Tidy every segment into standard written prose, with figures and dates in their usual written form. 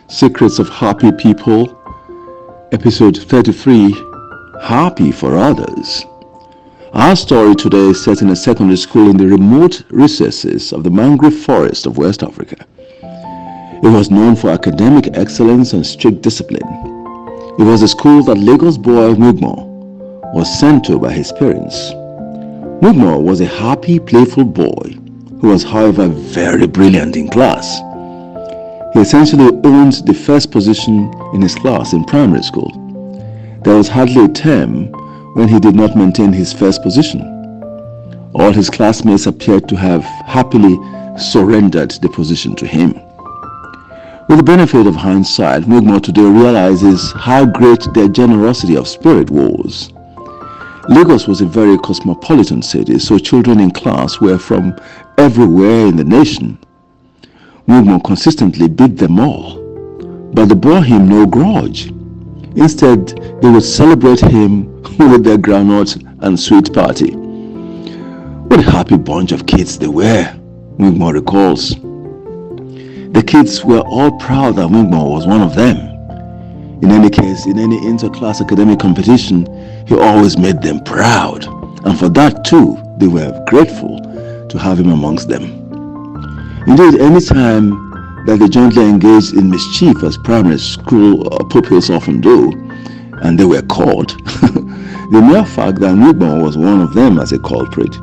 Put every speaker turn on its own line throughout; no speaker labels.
Secrets of Happy People, episode 33, Happy for Others. Our story today is set in a secondary school in the remote recesses of the mangrove forest of West Africa. It was known for academic excellence and strict discipline. It was a school that Lagos boy Wigmore was sent to by his parents. Wigmore was a happy, playful boy who was, however, very brilliant in class. He essentially owned the first position in his class in primary school. There was hardly a term when he did not maintain his first position. All his classmates appeared to have happily surrendered the position to him. With the benefit of hindsight, Wigmore today realizes how great their generosity of spirit was. Lagos was a very cosmopolitan city, so children in class were from everywhere in the nation. Wigmore consistently beat them all, but they bore him no grudge. Instead, they would celebrate him with their groundnut and sweet party. What a happy bunch of kids they were, Wigmore recalls. The kids were all proud that Wigmore was one of them. In any case, in any inter-class academic competition, he always made them proud, and for that too, they were grateful to have him amongst them. Indeed, any time that they jointly engaged in mischief, as primary school pupils often do, and they were caught, the mere fact that Wigmore was one of them as a culprit,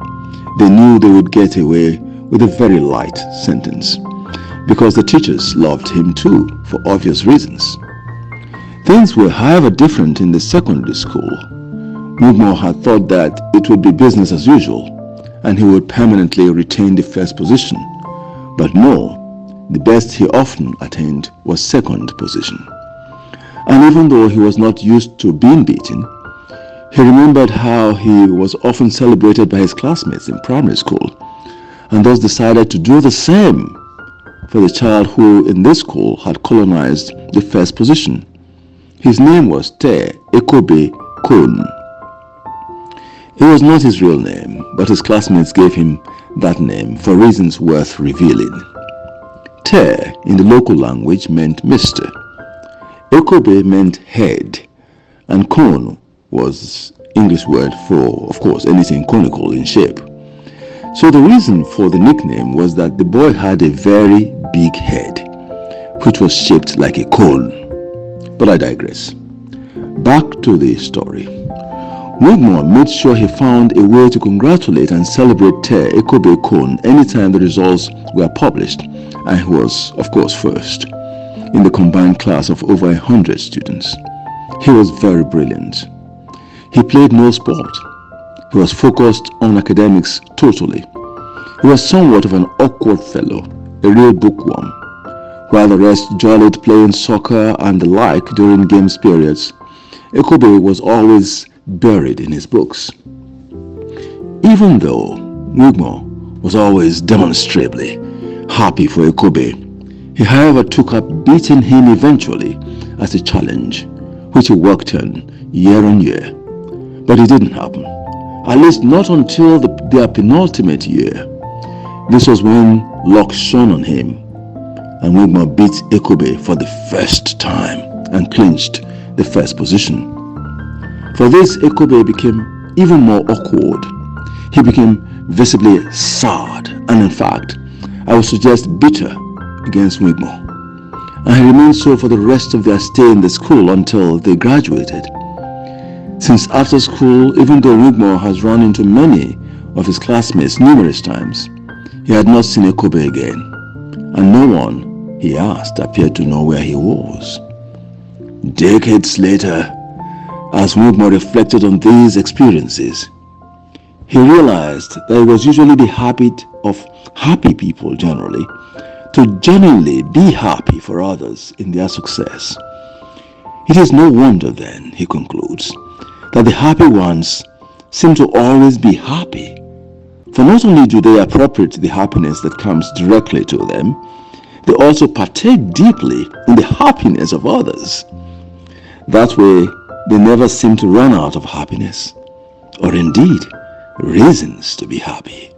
they knew they would get away with a very light sentence, because the teachers loved him too, for obvious reasons. Things were, however, different in the secondary school. Wigmore had thought that it would be business as usual, and he would permanently retain the first position. But no, the best he often attained was second position. And even though he was not used to being beaten, he remembered how he was often celebrated by his classmates in primary school, and thus decided to do the same for the child who in this school had colonized the first position. His name was Eresia-Eke. It was not his real name, but his classmates gave him that name for reasons worth revealing. Te in the local language meant Mr. Eke meant head, and Kon was English word for, of course, anything conical in shape. So the reason for the nickname was that the boy had a very big head, which was shaped like a cone. But I digress. Back to the story. Wigmore made sure he found a way to congratulate and celebrate Eresia-Eke anytime the results were published, and he was, of course, first in the combined class of over 100 students. He was very brilliant. He played no sport. He was focused on academics totally. He was somewhat of an awkward fellow, a real bookworm. While the rest jollied playing soccer and the like during games periods, Eke was always buried in his books. Even though Wigmore was always demonstrably happy for Eke, he however took up beating him eventually as a challenge, which he worked on year. But it didn't happen, at least not until their penultimate year. This was when luck shone on him, and Wigmore beat Eke for the first time and clinched the first position. For this, Eke became even more awkward. He became visibly sad, and in fact, I would suggest bitter against Wigmore. And he remained so for the rest of their stay in the school until they graduated. Since after school, even though Wigmore has run into many of his classmates numerous times, he had not seen Eke again, and no one he asked appeared to know where he was. Decades later, as Wigmore reflected on these experiences, he realized that it was usually the habit of happy people generally to genuinely be happy for others in their success. It is no wonder then, he concludes, that the happy ones seem to always be happy, for not only do they appropriate the happiness that comes directly to them, they also partake deeply in the happiness of others. That way, they never seem to run out of happiness, or indeed, reasons to be happy.